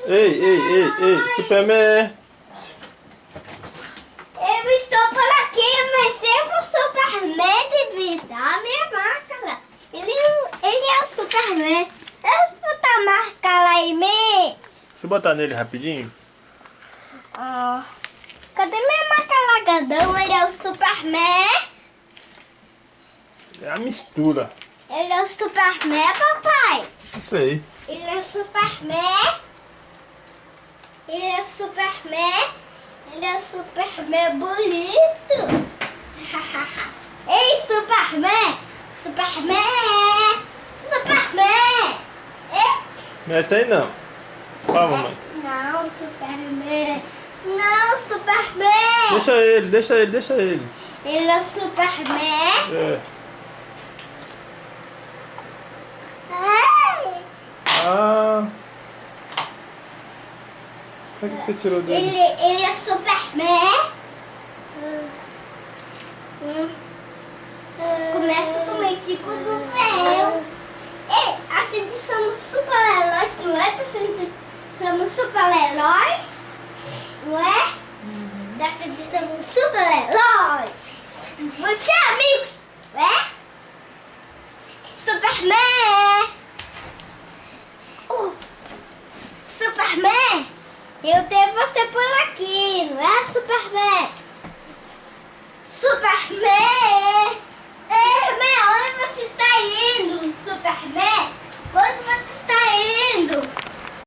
Ei, Superman. Eu estou por aqui, mas eu o Superman devido à minha máscara. Ele é o Superman. Eu vou botar a máscara em mim. Deixa eu botar nele rapidinho. Cadê minha máscara grandão? Ele é o Superman. É a mistura. Ele é o Superman, papai. Não sei. Ele é o Superman. Ele é o Superman. Ele é o Superman bonito. Ei, Superman. Superman. Superman. Não é esse aí não. Fala, mamãe. Não, Superman. Não, Superman. Deixa ele. Ele é o Superman. É. Ai. Ah. O que você tirou dele? Ele é Superman. Começa com o tico do véu. Ei, assim que somos super-heróis, não é? Assim que somos super-heróis, não é? Assim que somos super-heróis. Você, amigos, não é? Superman. Superman. Eu tenho você por aqui, não é, Superman?